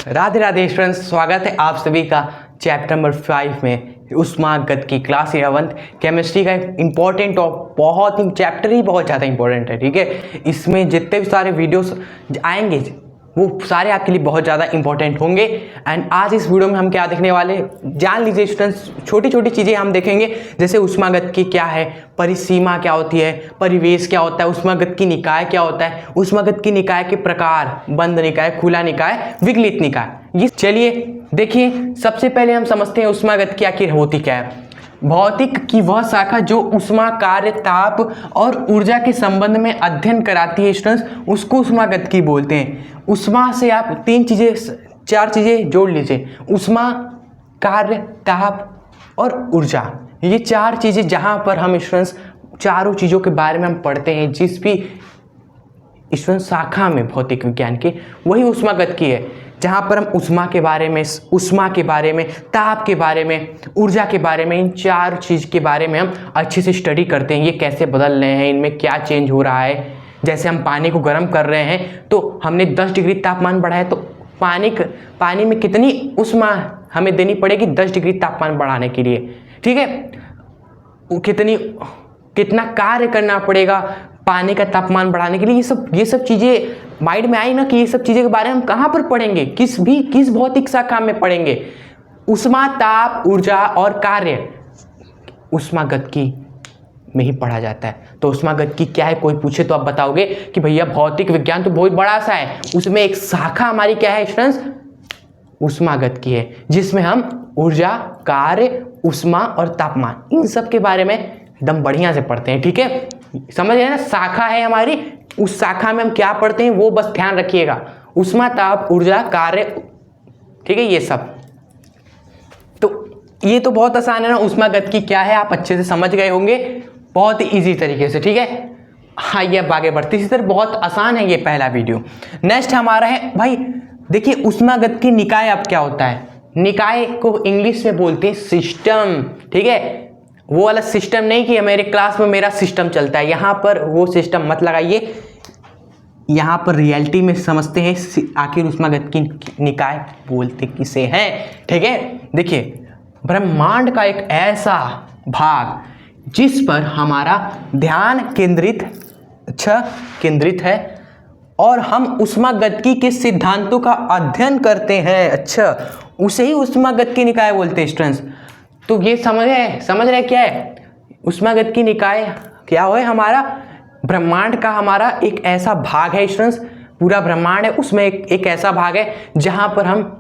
Radhe Radhe students, स्वागत है आप सभी का चैप्टर नंबर 5 में ऊष्मागतिकी क्लास 11 केमिस्ट्री का इम्पोर्टेंट और बहुत ही चैप्टर ही बहुत ज़्यादा इंपॉर्टेंट है। ठीक है, इसमें जितने भी सारे वीडियोस आएंगे वो सारे आपके लिए बहुत ज़्यादा इंपॉर्टेंट होंगे। एंड आज इस वीडियो में हम क्या देखने वाले जान लीजिए स्टूडेंट्स, छोटी छोटी चीज़ें हम देखेंगे, जैसे ऊष्मागतिकी क्या है, परिसीमा क्या होती है, परिवेश क्या होता है, ऊष्मागतिकी निकाय क्या होता है, ऊष्मागतिकी निकाय के प्रकार, बंद निकाय, खुला निकाय, विकलित निकाय। ये चलिए देखिए, सबसे पहले हम समझते हैं ऊष्मागतिकी आखिर होती क्या है। भौतिक की वह शाखा जो ऊष्मा, कार्य, ताप और ऊर्जा के संबंध में अध्ययन कराती है स्टूडेंट्स, उसको ऊष्मागतिकी बोलते हैं। ऊष्मा से आप चार चीजें जोड़ लीजिए, ऊष्मा, कार्य, ताप और ऊर्जा। ये चार चीजें जहां पर हम स्टूडेंट्स चारों चीजों के बारे में हम पढ़ते हैं, जिस भी स्टूडेंट्स शाखा में भौतिक विज्ञान के, वही ऊष्मागतिकी है, जहाँ पर हम ऊष्मा के बारे में, ताप के बारे में, ऊर्जा के बारे में, इन चार चीज़ के बारे में हम अच्छे से स्टडी करते हैं। ये कैसे बदल रहे हैं, इनमें क्या चेंज हो रहा है। जैसे हम पानी को गर्म कर रहे हैं तो हमने 10 डिग्री तापमान बढ़ाया, तो पानी में कितनी ऊष्मा हमें देनी पड़ेगी 10 डिग्री तापमान बढ़ाने के लिए। ठीक है, कितना कार्य करना पड़ेगा पानी का तापमान बढ़ाने के लिए। ये सब चीज़ें माइंड में आई ना कि ये सब चीज़ें के बारे में हम कहाँ पर पढ़ेंगे, किस भौतिक शाखा में पढ़ेंगे। ऊष्मा, ताप, ऊर्जा और कार्य ऊष्मागतिकी में ही पढ़ा जाता है। तो ऊष्मागतिकी क्या है, कोई पूछे तो आप बताओगे कि भैया भौतिक विज्ञान तो बहुत बड़ा सा है, उसमें एक शाखा हमारी क्या है स्टूडेंट्स, ऊष्मागतिकी है, जिसमें हम ऊर्जा, कार्य, ऊष्मा और तापमान, इन सब के बारे में एकदम बढ़िया से पढ़ते हैं। ठीक है, समझ गए ना, शाखा है हमारी, उस शाखा में हम क्या पढ़ते हैं वो बस ध्यान रखिएगा, ऊष्मा, ताप, ऊर्जा, कार्य। ठीक है, ये सब तो ये तो बहुत आसान है ना, ऊष्मागतिकी क्या है आप अच्छे से समझ गए होंगे, बहुत ही इजी तरीके से। ठीक है, हाँ, ये अब आगे बढ़ते इसी तरह, बहुत आसान है ये पहला वीडियो। नेक्स्ट हमारा है भाई, देखिए ऊष्मागतिकी निकाय अब क्या होता है। निकाय को इंग्लिश में बोलते हैं सिस्टम। ठीक है, वो वाला सिस्टम नहीं कि मेरे क्लास में मेरा सिस्टम चलता है, यहाँ पर वो सिस्टम मत लगाइए। यहाँ पर रियलिटी में समझते हैं आखिर ऊष्मागतिकी निकाय बोलते किसे हैं। ठीक है, देखिए ब्रह्मांड का एक ऐसा भाग जिस पर हमारा ध्यान केंद्रित है और हम ऊष्मागतिकी के सिद्धांतों का अध्ययन करते हैं, अच्छा, उसे ही ऊष्मागतिकी निकाय बोलते हैं स्टूडेंट्स। तो ये समझ रहे क्या है ऊष्मागतिकी निकाय क्या है, हमारा ब्रह्मांड का हमारा एक ऐसा भाग है स्टूडेंट्स, पूरा ब्रह्मांड है, उसमें एक ऐसा भाग है जहां पर हम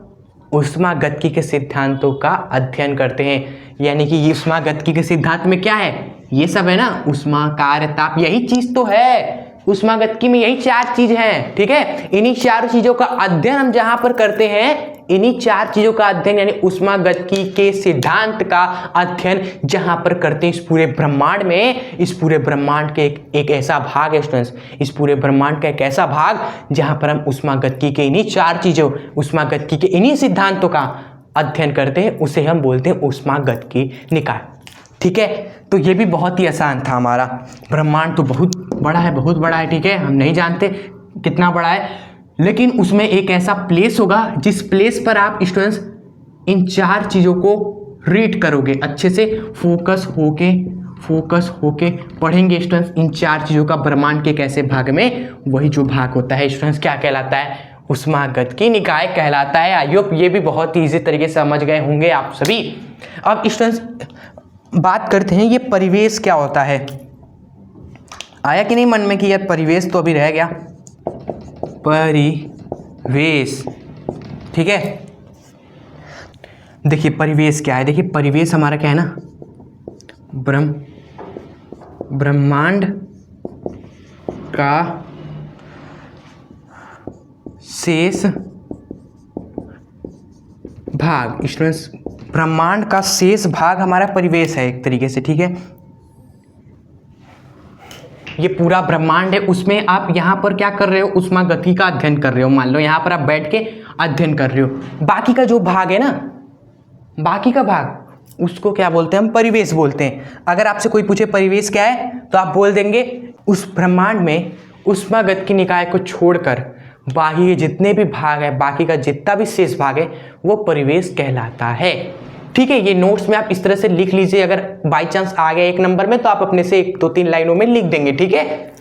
ऊष्मागतिकी के सिद्धांतों का अध्ययन करते हैं। यानी कि ऊष्मागतिकी के सिद्धांत में क्या है, ये सब है ना, ऊष्मा, कार्य, ताप, यही चीज तो है ऊष्मागतिकी में, यही चार चीज हैं। ठीक है, इन्हीं चार चीजों का अध्ययन हम जहां पर करते हैं, इन्हीं चार चीजों का अध्ययन यानी ऊष्मागतिकी के सिद्धांत का अध्ययन जहां पर करते हैं इस पूरे ब्रह्मांड में। इस पूरे ब्रह्मांड के एक ऐसा भाग है स्टूडेंट्स, इस पूरे ब्रह्मांड का एक ऐसा भाग जहां पर हम ऊष्मागतिकी के इन्हीं चार चीजों, ऊष्मागतिकी के इन्हीं सिद्धांतों का अध्ययन करते हैं, उसे हम बोलते हैं ऊष्मागतिकी निकाय। ठीक है, तो ये भी बहुत ही आसान था। हमारा ब्रह्मांड तो बहुत बड़ा है। ठीक है, हम नहीं जानते कितना बड़ा है, लेकिन उसमें एक ऐसा प्लेस होगा जिस प्लेस पर आप स्टूडेंट्स इन चार चीज़ों को रीड करोगे, अच्छे से फोकस होके पढ़ेंगे स्टूडेंट्स इन चार चीज़ों का। ब्रह्मांड के कैसे भाग में, वही जो भाग होता है स्टूडेंट्स क्या कहलाता है, ऊष्मागतिकी निकाय कहलाता है। आई होप ये भी बहुत ही ईजी तरीके से समझ गए होंगे आप सभी। अब स्टूडेंट्स बात करते हैं, ये परिवेश क्या होता है। आया कि नहीं मन में कि यार परिवेश तो अभी रह गया, परिवेश। ठीक है, देखिए परिवेश क्या है, देखिए परिवेश हमारा क्या है ना, ब्रह्मांड का शेष भाग स्टूडेंट्स, ब्रह्मांड का शेष भाग हमारा परिवेश है एक तरीके से। ठीक है, ये पूरा ब्रह्मांड है, उसमें आप यहाँ पर क्या कर रहे हो, ऊष्मागतिकी का अध्ययन कर रहे हो। मान लो यहाँ पर आप बैठ के अध्ययन कर रहे हो, बाकी का जो भाग है ना, बाकी का भाग उसको क्या बोलते हैं, हम परिवेश बोलते हैं। अगर आपसे कोई पूछे परिवेश क्या है तो आप बोल देंगे उस ब्रह्मांड में ऊष्मागतिकी निकाय को छोड़कर बाकी के जितने भी भाग है, बाकी का जितना भी शेष भाग है वो परिवेश कहलाता है। ठीक है, ये नोट्स में आप इस तरह से लिख लीजिए। अगर बाई चांस आ गया 1 नंबर में तो आप अपने से 1-2-3 लाइनों में लिख देंगे। ठीक है,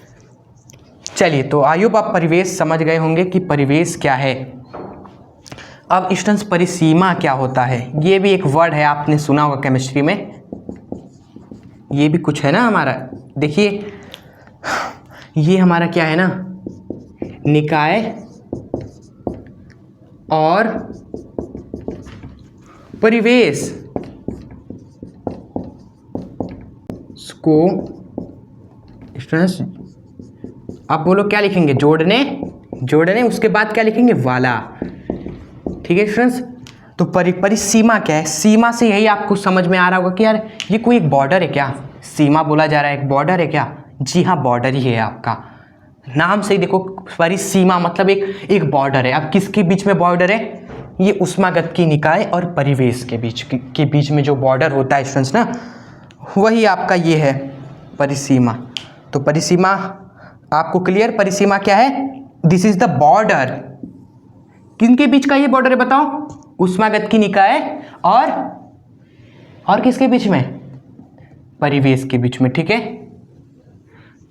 चलिए, तो आई होप आप परिवेश समझ गए होंगे कि परिवेश क्या है। अब स्टूडेंट्स, परिसीमा क्या होता है? ये भी एक वर्ड है, आपने सुना होगा केमिस्ट्री में। ये भी कुछ है ना हमारा, देखिए ये हमारा क्या है ना, निकाय और परिवेश को स्टूडेंट्स आप बोलो क्या लिखेंगे? जोड़ने उसके बाद क्या लिखेंगे? वाला। ठीक है स्टूडेंट्स, तो परिसीमा क्या है? सीमा से यही आपको समझ में आ रहा होगा कि यार ये कोई एक बॉर्डर है क्या? सीमा बोला जा रहा है, एक बॉर्डर है क्या? जी हाँ, बॉर्डर ही है आपका। नाम से ही देखो, परिसीमा मतलब एक बॉर्डर है। अब किसके बीच में बॉर्डर है? ये ऊष्मागतिकी निकाय और परिवेश के बीच में जो बॉर्डर होता है स्टूडेंट्स ना, वही आपका ये है परिसीमा। तो परिसीमा आपको क्लियर? परिसीमा क्या है? This is the border. किनके बीच का ये बॉर्डर है बताओ? ऊष्मागतिकी निकाय और किसके बीच में? परिवेश के बीच में। ठीक है,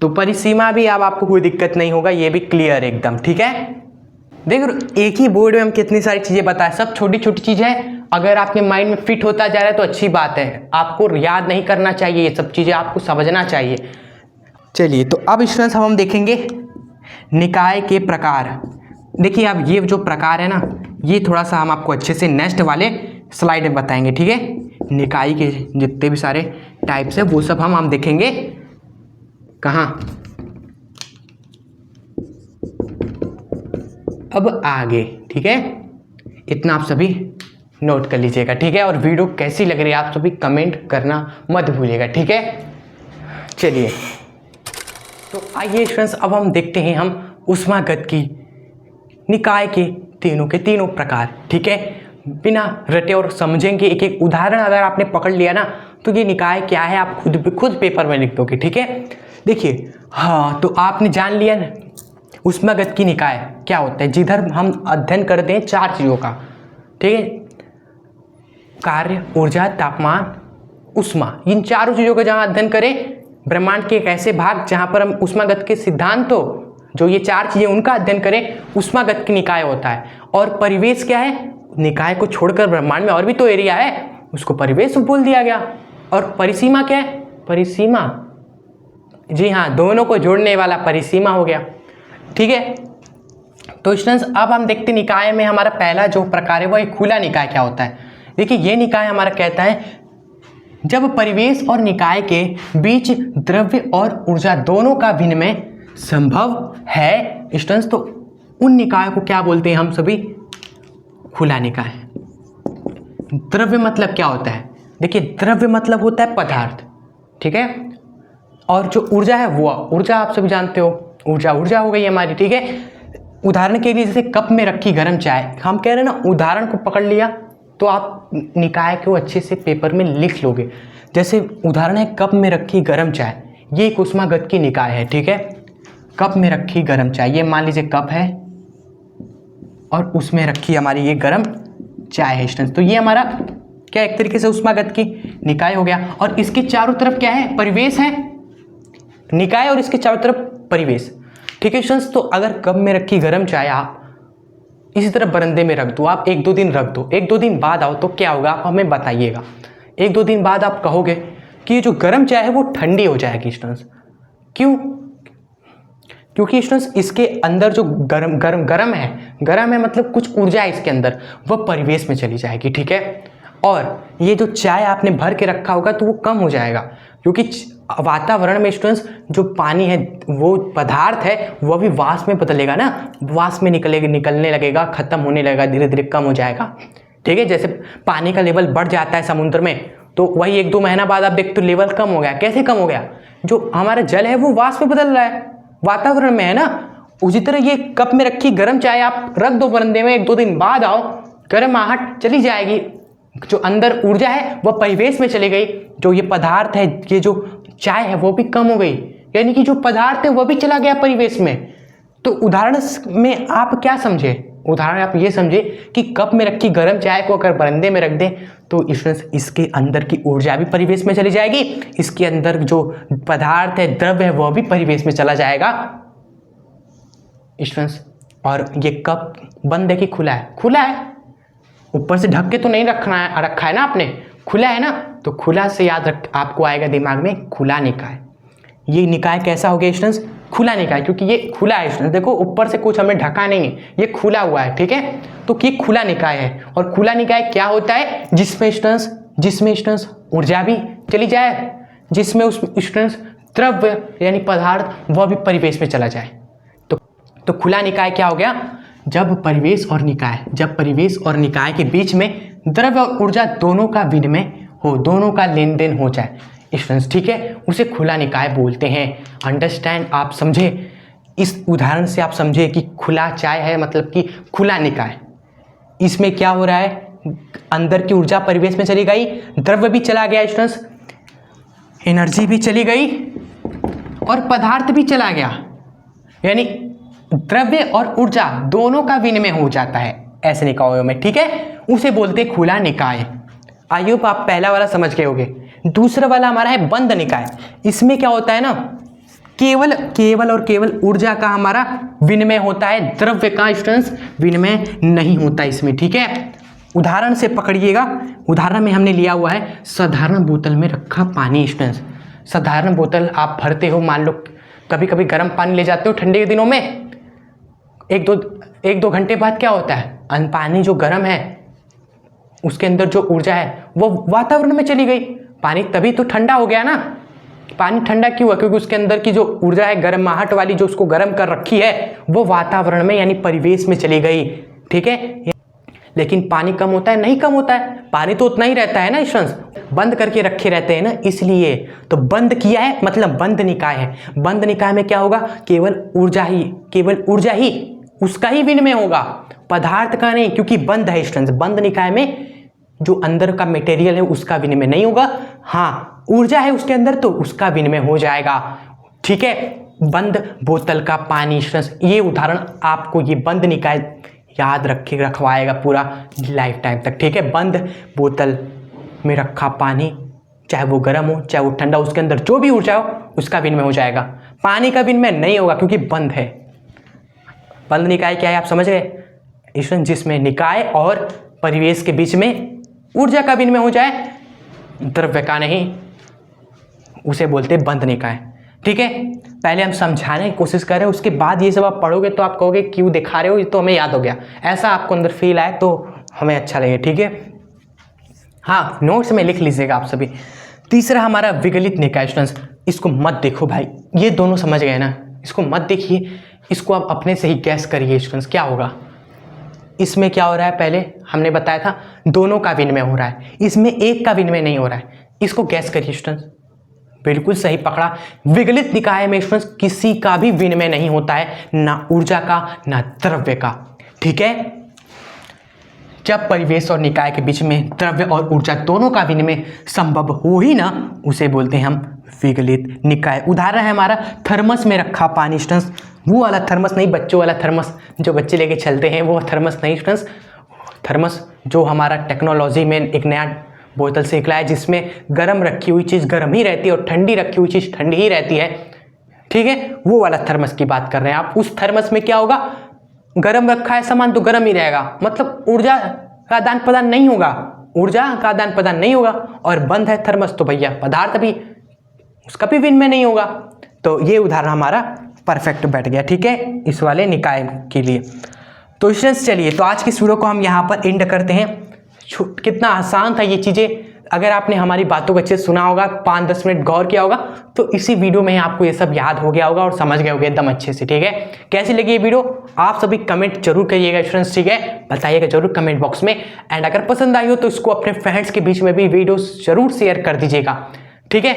तो परिसीमा भी अब आपको कोई दिक्कत नहीं होगा, ये भी क्लियर एकदम। ठीक है, देखो एक ही बोर्ड में हम कितनी सारी चीजें बताएं, सब छोटी छोटी चीजें हैं। अगर आपके माइंड में फिट होता जा रहा है तो अच्छी बात है, आपको याद नहीं करना चाहिए, ये सब चीजें आपको समझना चाहिए। चलिए, तो अब स्टूडेंट्स हम देखेंगे निकाय के प्रकार। देखिए अब ये जो प्रकार है ना, ये थोड़ा सा हम आपको अच्छे से नेक्स्ट वाले स्लाइड में बताएंगे। ठीक है, निकाय के जितने भी सारे टाइप्स है वो सब हम देखेंगे कहाँ? अब आगे। ठीक है, इतना आप सभी नोट कर लीजिएगा। ठीक है, और वीडियो कैसी लग रही है आप सभी कमेंट करना मत भूलिएगा। ठीक है, चलिए, तो आइए स्टूडेंट्स अब हम देखते हैं हम ऊष्मागतिकी निकाय के तीनों प्रकार। ठीक है, बिना रटे और समझेंगे एक एक उदाहरण अगर आपने पकड़ लिया ना तो ये निकाय क्या है आप खुद पेपर में लिख दोगे। ठीक है, देखिए हाँ, तो आपने जान लिया ना ऊष्मागतिकी निकाय क्या होता है, जिधर हम अध्ययन करते हैं 4 चीज़ों का। ठीक है, कार्य, ऊर्जा, तापमान, ऊष्मा, इन चारों चीज़ों का जहाँ अध्ययन करें, ब्रह्मांड के एक ऐसे भाग जहाँ पर हम ऊष्मागतिकी के सिद्धांतों जो ये 4 चीज़ें उनका अध्ययन करें, ऊष्मागतिकी निकाय होता है। और परिवेश क्या है? निकाय को छोड़कर ब्रह्मांड में और भी तो एरिया है, उसको परिवेश बोल दिया गया। और परिसीमा क्या है? परिसीमा, जी हाँ, दोनों को जोड़ने वाला परिसीमा हो गया। ठीक है, तो स्टूडेंट्स अब हम देखते निकाय में हमारा पहला जो प्रकार है वो एक खुला निकाय क्या होता है। देखिए ये निकाय हमारा कहता है जब परिवेश और निकाय के बीच द्रव्य और ऊर्जा दोनों का विनिमय संभव है स्टूडेंट्स, तो उन निकाय को क्या बोलते हैं हम सभी? खुला निकाय। द्रव्य मतलब क्या होता है? देखिए द्रव्य मतलब होता है पदार्थ। ठीक है, और जो ऊर्जा है वो ऊर्जा आप सभी जानते हो, ऊर्जा हो गई हमारी। ठीक है, उदाहरण के लिए जैसे कप में रखी गर्म चाय, हम कह रहे हैं ना, उदाहरण को पकड़ लिया तो आप निकाय को अच्छे से पेपर में लिख लोगे। जैसे उदाहरण है कप में रखी गर्म चाय, ये एक ऊष्मागतिकी निकाय है। ठीक है, कप में रखी गर्म चाय, ये मान लीजिए कप है और उसमें रखी हमारी ये गर्म चाय है स्टूडेंट्स, तो ये हमारा क्या एक तरीके से ऊष्मागतिकी निकाय हो गया। और इसके चारों तरफ क्या है? परिवेश है, निकाय और इसके चारों तरफ परिवेश। ठीक है स्टूडेंट्स, तो अगर कप में रखी गर्म चाय आप इसी तरह बरंदे में रख दो, आप 1-2 दिन रख दो, 1-2 दिन बाद आओ तो क्या होगा आप हमें बताइएगा। 1-2 दिन बाद आप कहोगे कि ये जो गर्म चाय है वो ठंडी हो जाएगी स्टूडेंट्स। क्यों? क्योंकि स्टूडेंट्स इसके अंदर जो गरम है मतलब कुछ ऊर्जा है इसके अंदर, वह परिवेश में चली जाएगी। ठीक है, और ये जो चाय आपने भर के रखा होगा तो वो कम हो जाएगा, क्योंकि वातावरण में स्टूडेंट्स जो पानी है वो पदार्थ है वो भी वाष्प में बदलेगा ना, वाष्प में निकलने लगेगा, खत्म होने लगेगा, धीरे धीरे कम हो जाएगा। ठीक है, जैसे पानी का लेवल बढ़ जाता है समुद्र में तो वही 1-2 महीना बाद आप देखते हो लेवल कम हो गया। कैसे कम हो गया? जो हमारा जल है वो वाष्प में बदल रहा है, वातावरण में है ना। उसी तरह ये कप में रखी गर्म चाय आप रख दो बरंदे में, 1-2 दिन बाद आओ, गर्माहट चली जाएगी, जो अंदर ऊर्जा है वह परिवेश में चली गई, जो ये पदार्थ है, ये जो चाय है वो भी कम हो गई, यानी कि जो पदार्थ है वह भी चला गया परिवेश में। तो उदाहरण में आप क्या समझे, उदाहरण आप ये समझे कि कप में रखी गर्म चाय को अगर बरंदे में रख दें तो इसके अंदर की ऊर्जा भी परिवेश में चली जाएगी, इसके अंदर जो पदार्थ है, द्रव्य है, वह भी परिवेश में चला जाएगा स्टूडेंट्स। और ये कप बंद है कि खुला है? खुला है, ऊपर से ढक के तो नहीं रखा है ना आपने, खुला है ना, तो खुला से याद रख, आपको आएगा दिमाग में खुला निकाय। ये निकाय कैसा हो गया स्टूडेंट्स? खुला निकाय, क्योंकि ये खुला है स्टूडेंट्स, देखो ऊपर से कुछ हमें ढका नहीं है, ये खुला हुआ है, ठीक है, तो ये खुला निकाय है। और खुला निकाय क्या होता है? जिसमें स्टूडेंट्स ऊर्जा भी चली जाए, जिसमें उस स्टूडेंट्स द्रव्य यानी पदार्थ वह भी परिवेश में चला जाए। तो खुला निकाय क्या हो गया? जब परिवेश और निकाय के बीच में द्रव्य और ऊर्जा दोनों का विनिमय हो, दोनों का लेन देन हो जाए स्टूडेंट्स, ठीक है, उसे खुला निकाय बोलते हैं। अंडरस्टैंड, आप समझे, इस उदाहरण से आप समझे कि खुला चाय है मतलब कि खुला निकाय। इसमें क्या हो रहा है? अंदर की ऊर्जा परिवेश में चली गई, द्रव्य भी चला गया स्टूडेंट्स, एनर्जी भी चली गई और पदार्थ भी चला गया, यानी द्रव्य और ऊर्जा दोनों का विनिमय हो जाता है ऐसे निकायों में, ठीक है, उसे बोलते हैं खुला निकाय। आई होप आप पहला वाला समझ गए होंगे। दूसरा वाला हमारा है बंद निकाय। इसमें क्या होता है ना, केवल ऊर्जा का हमारा विनिमय होता है, द्रव्य का स्टूडेंट्स विनिमय नहीं होता इसमें, ठीक है। उदाहरण से पकड़िएगा, उदाहरण में हमने लिया हुआ है साधारण बोतल में रखा पानी स्टूडेंट्स। साधारण बोतल आप भरते हो, मान लो कभी कभी गर्म पानी ले जाते हो ठंडे के दिनों में, एक दो घंटे बाद क्या होता है, पानी जो गर्म है उसके अंदर जो ऊर्जा है वो वातावरण में चली गई, पानी तभी तो ठंडा हो गया ना। पानी ठंडा क्यों हुआ? क्योंकि उसके अंदर की जो ऊर्जा है गर्माहट वाली, जो उसको गर्म कर रखी है, वो वातावरण में यानी परिवेश में चली गई, ठीक है। लेकिन पानी कम होता है? नहीं कम होता है, पानी तो उतना ही रहता है ना स्टूडेंट्स, बंद करके रखे रहते हैं ना, इसलिए तो बंद किया है मतलब बंद निकाय है। बंद निकाय में क्या होगा? केवल ऊर्जा ही उसका ही विनिमय होगा, पदार्थ का नहीं, क्योंकि बंद है स्टूडेंट्स। बंद निकाय में जो अंदर का मटेरियल है उसका विनिमय नहीं होगा, हाँ ऊर्जा है उसके अंदर तो उसका विनिमय हो जाएगा, ठीक है। बंद बोतल का पानी स्टूडेंट्स, ये उदाहरण आपको ये बंद निकाय याद रखवाएगा पूरा लाइफ टाइम तक, ठीक है। बंद बोतल में रखा पानी, चाहे वो गर्म हो चाहे वो ठंडा, उसके अंदर जो भी ऊर्जा हो उसका विनिमय हो जाएगा, पानी का विनिमय नहीं होगा क्योंकि बंद है। बंद निकाय क्या है आप समझ गए स्टूडेंट? जिसमें निकाय और परिवेश के बीच में ऊर्जा का विनिमय हो जाए, द्रव्य का नहीं, उसे बोलते हैं बंद निकाय, ठीक है। पहले हम समझाने की कोशिश कर रहे हैं, उसके बाद ये सब आप पढ़ोगे तो आप कहोगे क्यों दिखा रहे हो, ये तो हमें याद हो गया, ऐसा आपको अंदर फील आए तो हमें अच्छा लगे, ठीक है। हाँ, नोट्स में लिख लीजिएगा आप सभी। तीसरा हमारा विगलित निकाय स्टूडेंट्स, इसको मत देखो भाई, ये दोनों समझ गए ना, इसको मत देखिए, इसको आप अपने से ही गैस करिए स्टूडेंट्स क्या होगा। इसमें क्या हो रहा है? पहले हमने बताया था दोनों का विनिमय हो रहा है, इसमें एक का विनिमय नहीं हो रहा है, इसको गैस करिए स्टूडेंट्स। बिल्कुल सही पकड़ा, विगलित निकाय में स्टूडेंट्स किसी का भी विनिमय नहीं होता है, ना ऊर्जा का ना द्रव्य का, ठीक है। जब परिवेश और निकाय के बीच में द्रव्य और ऊर्जा दोनों का विनिमय संभव हो ही ना, उसे बोलते हैं हम विगलित निकाय। उदाहरण है हमारा थर्मस में रखा पानी स्टूडेंट्स, वो वाला थर्मस नहीं, बच्चों वाला थर्मस जो बच्चे लेके चलते हैं वो थर्मस नहीं स्टूडेंट्स, थर्मस जो हमारा टेक्नोलॉजी में एक नया बोतल से निकला है, जिसमें गर्म रखी हुई चीज़ गर्म ही रहती है और ठंडी रखी हुई चीज़ ठंडी ही रहती है, ठीक है, वो वाला थर्मस की बात कर रहे हैं आप। उस थर्मस में क्या होगा? गर्म रखा है सामान तो गर्म ही रहेगा, मतलब ऊर्जा का आदान प्रदान नहीं होगा, ऊर्जा का आदान प्रदान नहीं होगा। और बंद है थर्मस तो भैया पदार्थ भी, उसका भी विनिमय नहीं होगा। तो ये उदाहरण हमारा परफेक्ट बैठ गया, ठीक है, इस वाले निकाय के लिए। तो स्टूडेंट्स चलिए, तो आज की वीडियो को हम यहाँ पर एंड करते हैं। कितना आसान था ये चीज़ें, अगर आपने हमारी बातों को अच्छे से सुना होगा, 5-10 मिनट गौर किया होगा, तो इसी वीडियो में आपको ये सब याद हो गया होगा और समझ गए होगे एकदम अच्छे से, ठीक है। कैसी लगी ये वीडियो आप सभी कमेंट जरूर करिएगा स्टूडेंट्स, ठीक है, बताइएगा जरूर कमेंट बॉक्स में। एंड अगर पसंद आई हो तो इसको अपने फ्रेंड्स के बीच में भी वीडियो जरूर शेयर कर दीजिएगा, ठीक है।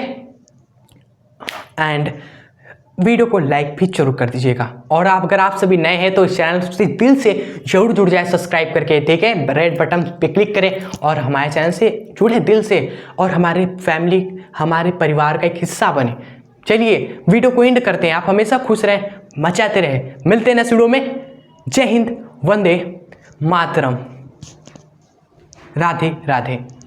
एंड वीडियो को लाइक भी जरूर कर दीजिएगा। और अगर आप सभी नए हैं तो इस चैनल से दिल से जरूर जुड़ जाए सब्सक्राइब करके, ठीक है, रेड बटन पे क्लिक करें और हमारे चैनल से जुड़े दिल से और हमारे फैमिली, हमारे परिवार का एक हिस्सा बने। चलिए वीडियो को एंड करते हैं। आप हमेशा खुश रहें, मचाते रहे। मिलते हैं नेक्स्ट वीडियो में। जय हिंद, वंदे मातरम, राधे राधे।